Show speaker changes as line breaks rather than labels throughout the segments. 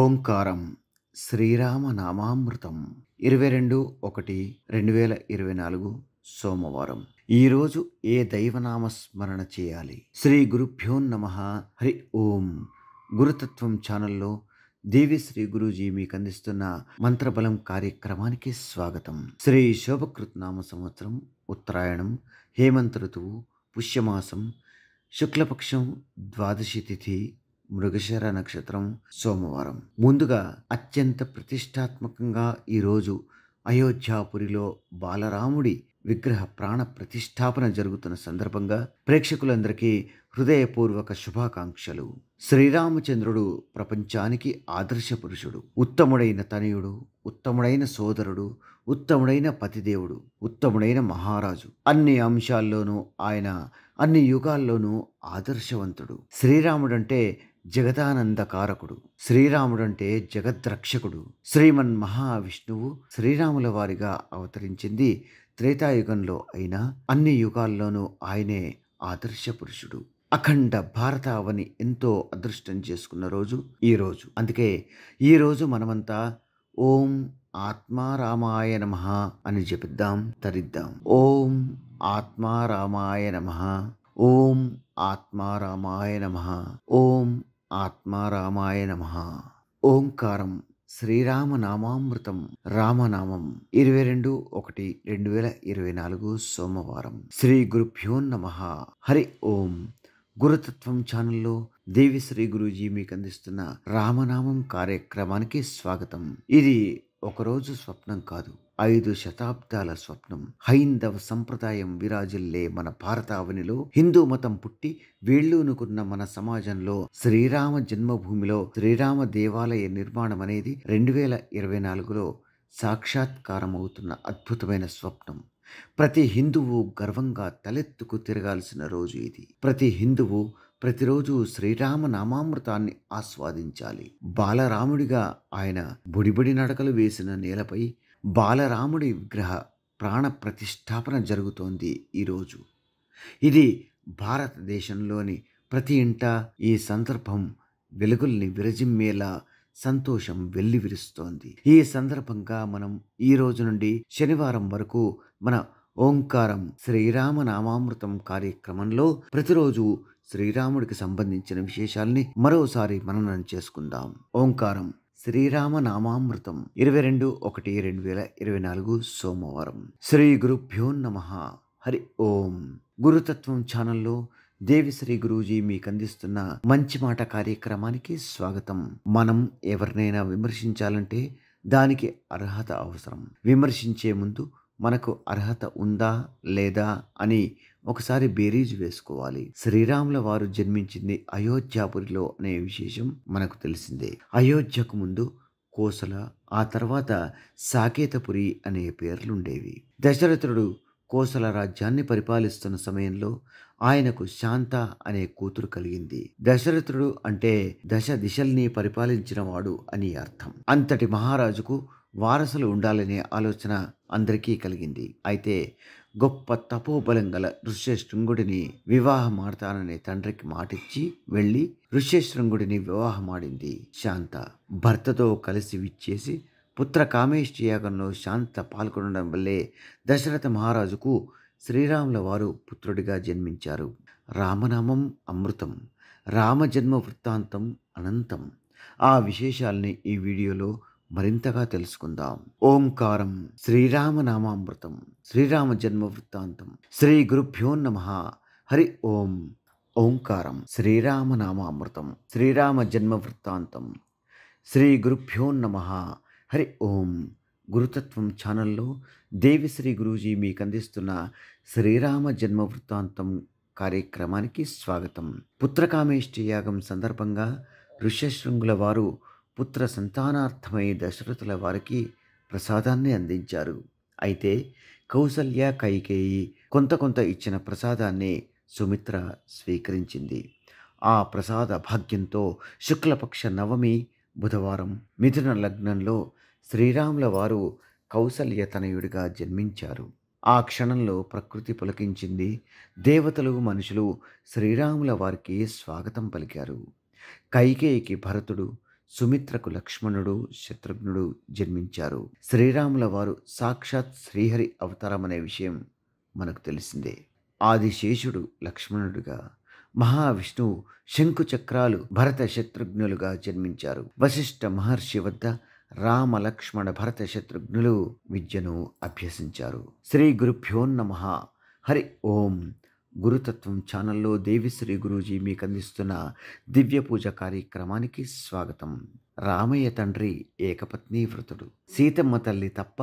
ఓంకారం శ్రీరామ నామామృతం 22/1/2024 సోమవారం. ఈరోజు ఏ దైవనామ స్మరణ చేయాలి? శ్రీ గురుభ్యో నమః. హరి ఓం. గురుతత్వం ఛానల్లో దేవిశ్రీ గురూజీ మీకు అందిస్తున్న మంత్రబలం కార్యక్రమానికి స్వాగతం. శ్రీ శోభకృత్ నామ సంవత్సరం, ఉత్తరాయణం, హేమంత ఋతువు, పుష్యమాసం, శుక్లపక్షం, ద్వాదశి తిథి, మృగశిర నక్షత్రం, సోమవారం. ముందుగా అత్యంత ప్రతిష్టాత్మకంగా ఈరోజు అయోధ్యాపురిలో బాలరాముడి విగ్రహ ప్రాణ ప్రతిష్టాపన జరుగుతున్న సందర్భంగా ప్రేక్షకులందరికీ హృదయపూర్వక శుభాకాంక్షలు. శ్రీరామచంద్రుడు ప్రపంచానికి ఆదర్శ పురుషుడు, ఉత్తముడైన తనయుడు, ఉత్తముడైన సోదరుడు, ఉత్తముడైన పతిదేవుడు, ఉత్తముడైన మహారాజు. అన్ని అంశాల్లోనూ ఆయన అన్ని యుగాల్లోనూ ఆదర్శవంతుడు. శ్రీరాముడంటే జగదానందకారకుడు, శ్రీరాముడంటే జగద్రక్షకుడు. శ్రీమన్ మహావిష్ణువు శ్రీరాముల వారిగా అవతరించింది త్రేతాయుగంలో అయినా అన్ని యుగాల్లోనూ ఆయనే ఆదర్శ పురుషుడు. అఖండ భారతావని ఎంతో అదృష్టం చేసుకున్న రోజు ఈరోజు. అందుకే ఈరోజు మనమంతా ఓం ఆత్మారామాయ నమః అని జపిద్దాం, తరిద్దాం. ఓం ఆత్మారామాయ నమః. ఓం ఆత్మారామాయ నమః. ఓం ఆత్మారామాయ నమః. ఓంకారం శ్రీరామనామామృతం. రామనామం 22/1/2024 సోమవారం. శ్రీ గురుభ్యో నమః. హరి ఓం. గురుతత్వం ఛానల్లో దేవిశ్రీ గురూజీ మీకు అందిస్తున్న రామనామం కార్యక్రమానికి స్వాగతం. ఇది ఒకరోజు స్వప్నం కాదు, 5 శతాబ్దాల స్వప్నం. హైందవ సంప్రదాయం విరాజిల్లే మన భారతావనిలో హిందూ మతం పుట్టి వేళ్ళూనుకున్న మన సమాజంలో శ్రీరామ జన్మభూమిలో శ్రీరామ దేవాలయ నిర్మాణం అనేది 2024లో సాక్షాత్కారమవుతున్న అద్భుతమైన స్వప్నం. ప్రతి హిందువు గర్వంగా తలెత్తుకు తిరగాల్సిన రోజు ఇది. ప్రతి హిందువు ప్రతిరోజు శ్రీరామ నామామృతాన్ని ఆస్వాదించాలి. బాలరాముడిగా ఆయన బుడిబడి నడకలు వేసిన నేలపై బాలరాముడి విగ్రహ ప్రాణ ప్రతిష్టాపన జరుగుతోంది ఈరోజు. ఇది భారతదేశంలోని ప్రతి ఇంట ఈ సందర్భం వెలుగుల్ని విరజిమ్మేలా సంతోషం వెల్లివిరుస్తోంది. ఈ సందర్భంగా మనం ఈ రోజు నుండి శనివారం వరకు మన ఓంకారం శ్రీరామ నామామృతం కార్యక్రమంలో ప్రతిరోజు శ్రీరాముడికి సంబంధించిన విశేషాల్ని మరోసారి మననం చేసుకుందాం. ఓంకారం శ్రీరామ నామామృతం 22/1/2024 సోమవారం. శ్రీ గురుభ్యో నమః. హరి ఓం. గురుతత్వం ఛానల్లో దేవిశ్రీ గురూజీ మీకు అందిస్తున్న మంచి మాట కార్యక్రమానికి స్వాగతం. మనం ఎవరినైనా విమర్శించాలంటే దానికి అర్హత అవసరం. విమర్శించే ముందు మనకు అర్హత ఉందా లేదా అని ఒకసారి బేరీజు వేసుకోవాలి. శ్రీరాముల వారు జన్మించింది అయోధ్యాపురిలో అనే విశేషం మనకు తెలిసిందే. అయోధ్యకు ముందు కోసల, ఆ తర్వాత సాకేతపురి అనే పేర్లుండేవి. దశరథుడు కోసల రాజ్యాన్ని పరిపాలిస్తున్న సమయంలో ఆయనకు శాంత అనే కూతురు కలిగింది. దశరథుడు అంటే దశ దిశల్ని పరిపాలించిన వాడు అని అర్థం. అంతటి మహారాజుకు వారసులు ఉండాలనే ఆలోచన అందరికీ కలిగింది. అయితే గొప్ప తపోబలం గల ఋష్యశృంగుడిని వివాహమాడతాననే తండ్రికి మాటిచ్చి వెళ్ళి ఋష్యశృంగుడిని వివాహమాడింది శాంత. భర్తతో కలిసి విచ్చేసి పుత్ర కామేష్టి యాగంలో శాంత పాల్గొనడం వల్లే దశరథ మహారాజుకు శ్రీరాముల వారు పుత్రుడిగా జన్మించారు. రామనామం అమృతం, రామజన్మ వృత్తాంతం అనంతం. ఆ విశేషాల్ని ఈ వీడియోలో మరింతగా తెలుసుకుందాం. ఓంకారం శ్రీరామనామామృతం, శ్రీరామ జన్మ వృత్తాంతం. శ్రీ గురుభ్యో నమః. హరి ఓం. ఓంకారం శ్రీరామనామామృతం, శ్రీరామ జన్మ వృత్తాంతం. శ్రీ గురుభ్యో నమః. హరి ఓం. గురుతత్వం ఛానల్లో దేవిశ్రీ గురూజీ మీకు అందిస్తున్న శ్రీరామ జన్మ వృత్తాంతం కార్యక్రమానికి స్వాగతం. పుత్రకామేష్టి యాగం సందర్భంగా ఋష్యశృంగుల వారు పుత్ర సంతానార్థమై దశరథుల వారికి ప్రసాదాన్ని అందించారు. అయితే కౌసల్య, కైకేయి కొంత ఇచ్చిన ప్రసాదాన్ని సుమిత్ర స్వీకరించింది. ఆ ప్రసాద భాగ్యంతో శుక్లపక్ష నవమి బుధవారం మిథున లగ్నంలో శ్రీరాముల వారు కౌసల్య తనయుడిగా జన్మించారు. ఆ క్షణంలో ప్రకృతి పులకించింది. దేవతలు, మనుషులు శ్రీరాముల వారికి స్వాగతం పలికారు. కైకేయికి భరతుడు, సుమిత్రకు లక్ష్మణుడు శత్రుఘ్నుడు జన్మించారు. శ్రీరాముల వారు సాక్షాత్ శ్రీహరి అవతారం అనే విషయం మనకు తెలిసిందే. ఆదిశేషుడు లక్ష్మణుడిగా, మహావిష్ణువు శంకు చక్రాలు భరత శత్రుఘ్నులుగా జన్మించారు. వశిష్ఠ మహర్షి వద్ద రామ లక్ష్మణ భరత శత్రుఘ్నులు విద్యను అభ్యసించారు. శ్రీ గురుభ్యో నమః. హరి ఓం. గురుతత్వం ఛానల్లో దేవిశ్రీ గురూజీ మీకు అందిస్తున్న దివ్య పూజ కార్యక్రమానికి స్వాగతం. రామయ్య తండ్రి ఏకపత్ని వ్రతుడు. సీతమ్మ తల్లి తప్ప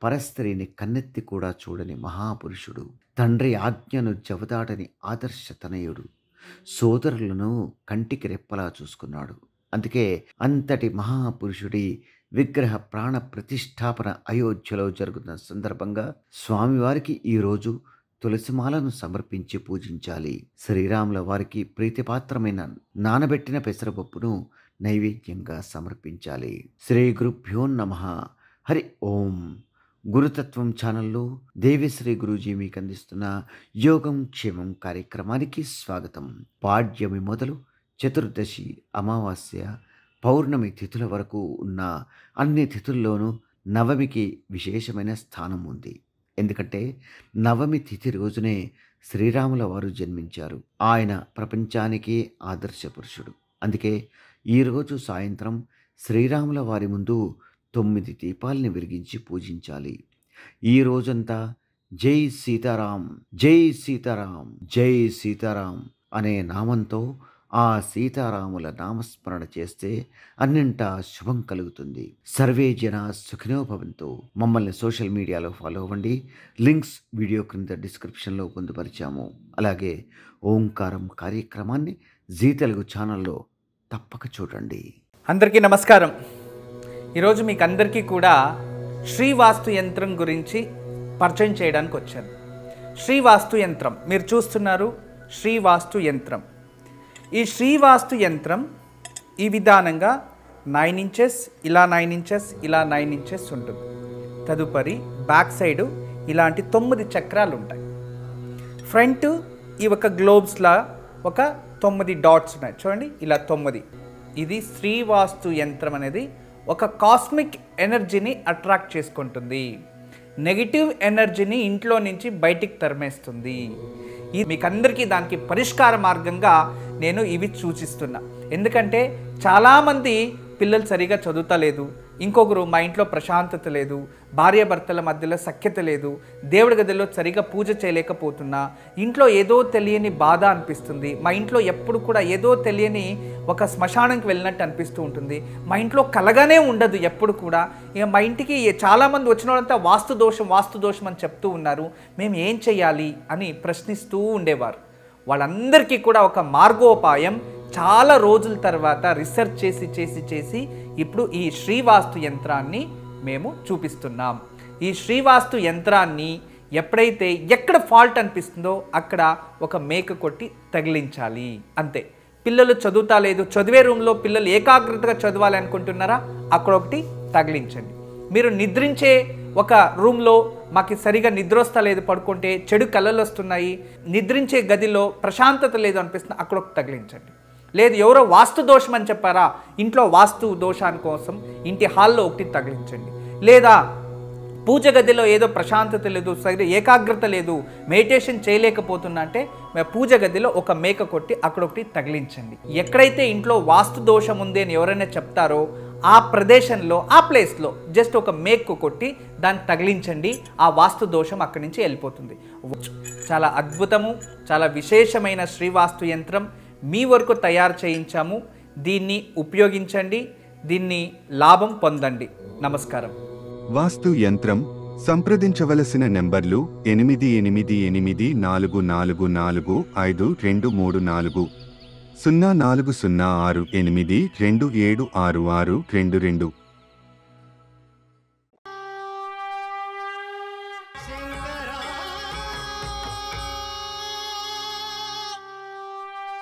పరస్త్రీని కన్నెత్తి కూడా చూడని మహాపురుషుడు. తండ్రి ఆజ్ఞను జవదాటని ఆదర్శతనయుడు. సోదరులను కంటికి రెప్పలా చూసుకున్నాడు. అందుకే అంతటి మహాపురుషుడి విగ్రహ ప్రాణ ప్రతిష్టాపన అయోధ్యలో జరుగుతున్న సందర్భంగా స్వామివారికి ఈరోజు తులసిమాలను సమర్పించి పూజించాలి. శ్రీరాముల వారికి ప్రీతిపాత్రమైన నానబెట్టిన పెసరపప్పును నైవేద్యంగా సమర్పించాలి. శ్రీ గురుభ్యో నమః. హరి ఓం. గురుతత్వం ఛానల్లో దేవిశ్రీ గురూజీ మీకు అందిస్తున్న యోగం క్షేమం కార్యక్రమానికి స్వాగతం. పాడ్యమి మొదలు చతుర్దశి, అమావాస్య, పౌర్ణమి తిథుల వరకు ఉన్న అన్ని తిథుల్లోనూ నవమికి విశేషమైన స్థానం ఉంది. ఎందుకంటే నవమి తిథి రోజునే శ్రీరాముల వారు జన్మించారు. ఆయన ప్రపంచానికి ఆదర్శ పురుషుడు. అందుకే ఈరోజు సాయంత్రం శ్రీరాముల వారి ముందు 9 దీపాలని వెలిగించి పూజించాలి. ఈ రోజంతా జై సీతారాం, జై సీతారాం, జై సీతారాం అనే నామంతో ఆ సీతారాముల నామస్మరణ చేస్తే అన్నింటా శుభం కలుగుతుంది. సర్వే జన సుఖినో భవంతు. మమ్మల్ని సోషల్ మీడియాలో ఫాలో అవ్వండి. లింక్స్ వీడియో క్రింద డిస్క్రిప్షన్లో పొందుపరిచాము. అలాగే ఓంకారం కార్యక్రమాన్ని జీ తెలుగు ఛానల్లో తప్పక చూడండి.
అందరికీ నమస్కారం. ఈరోజు మీకు అందరికీ కూడా శ్రీవాస్తు యంత్రం గురించి పరిచయం చేయడానికి వచ్చాను. శ్రీవాస్తు యంత్రం మీరు చూస్తున్నారు. శ్రీవాస్తు యంత్రం. ఈ శ్రీవాస్తు యంత్రం ఈ విధానంగా 9 ఇంచెస్, ఇలా 9 ఇంచెస్, ఇలా 9 ఇంచెస్ ఉంటుంది. తదుపరి బ్యాక్ సైడు ఇలాంటి 9 చక్రాలు ఉంటాయి. ఫ్రంట్ ఈ ఒక గ్లోబ్స్లా ఒక 9 డాట్స్ ఉన్నాయి చూడండి, ఇలా 9. ఇది శ్రీవాస్తు యంత్రం అనేది ఒక కాస్మిక్ ఎనర్జీని అట్రాక్ట్ చేసుకుంటుంది. నెగిటివ్ ఎనర్జీని ఇంట్లో నుంచి బయటికి తరిమేస్తుంది. మీకు అందరికీ దానికి పరిష్కార మార్గంగా నేను ఇవి సూచిస్తున్నా. ఎందుకంటే చాలామంది పిల్లలు సరిగా చదువుతలేదు, ఇంకొకరు మా ఇంట్లో ప్రశాంతత లేదు, భార్యాభర్తల మధ్యలో సఖ్యత లేదు, దేవుడి గదిలో సరిగా పూజ చేయలేకపోతున్నా, ఇంట్లో ఏదో తెలియని బాధ అనిపిస్తుంది, మా ఇంట్లో ఎప్పుడు కూడా ఏదో తెలియని ఒక శ్మశానంకి వెళ్ళినట్టు అనిపిస్తూ ఉంటుంది, మా ఇంట్లో కలగానే ఉండదు ఎప్పుడు కూడా, ఇక మా ఇంటికి చాలామంది వచ్చిన వాళ్ళంతా వాస్తు దోషం అని చెప్తూ ఉన్నారు, మేము ఏం చేయాలి అని ప్రశ్నిస్తూ ఉండేవారు. వాళ్ళందరికీ కూడా ఒక మార్గోపాయం చాలా రోజుల తర్వాత రీసెర్చ్ చేసి ఇప్పుడు ఈ శ్రీవాస్తు యంత్రాన్ని మేము చూపిస్తున్నాం. ఈ శ్రీవాస్తు యంత్రాన్ని ఎప్పుడైతే ఎక్కడ ఫాల్ట్ అనిపిస్తుందో అక్కడ ఒక మేక కొట్టి తగిలించాలి, అంతే. పిల్లలు చదువుతా లేదు, చదివే రూమ్లో పిల్లలు ఏకాగ్రతగా చదవాలి అనుకుంటున్నారా, అక్కడ ఒకటి తగిలించండి. మీరు నిద్రించే ఒక రూమ్లో మాకు సరిగా నిద్ర వస్తలేదు, పడుకుంటే చెడు కళలు వస్తున్నాయి, నిద్రించే గదిలో ప్రశాంతత లేదు అనిపిస్తుంది, అక్కడ ఒకటి తగిలించండి. లేదు ఎవరో వాస్తు దోషం అని చెప్పారా, ఇంట్లో వాస్తు దోషాని కోసం ఇంటి హాల్లో ఒకటి తగిలించండి. లేదా పూజ గదిలో ఏదో ప్రశాంతత లేదు, సరిగ్గా ఏకాగ్రత లేదు, మెడిటేషన్ చేయలేకపోతున్నా అంటే పూజ గదిలో ఒక మేక కొట్టి అక్కడ ఒకటి తగిలించండి. ఎక్కడైతే ఇంట్లో వాస్తు దోషం ఉంది అని ఎవరైనా చెప్తారో ఆ ప్రదేశంలో ఆ ప్లేస్లో జస్ట్ ఒక మేకు కొట్టి దాన్ని తగిలించండి, ఆ వాస్తు దోషం అక్కడి నుంచి వెళ్ళిపోతుంది. చాలా అద్భుతము, చాలా విశేషమైన శ్రీవాస్తు యంత్రం మీ వరకు తయారు చేయించాము. దీన్ని ఉపయోగించండి, దీన్ని లాభం పొందండి. నమస్కారం.
వాస్తు యంత్రం సంప్రదించవలసిన నెంబర్లు 8844452334 040682766622.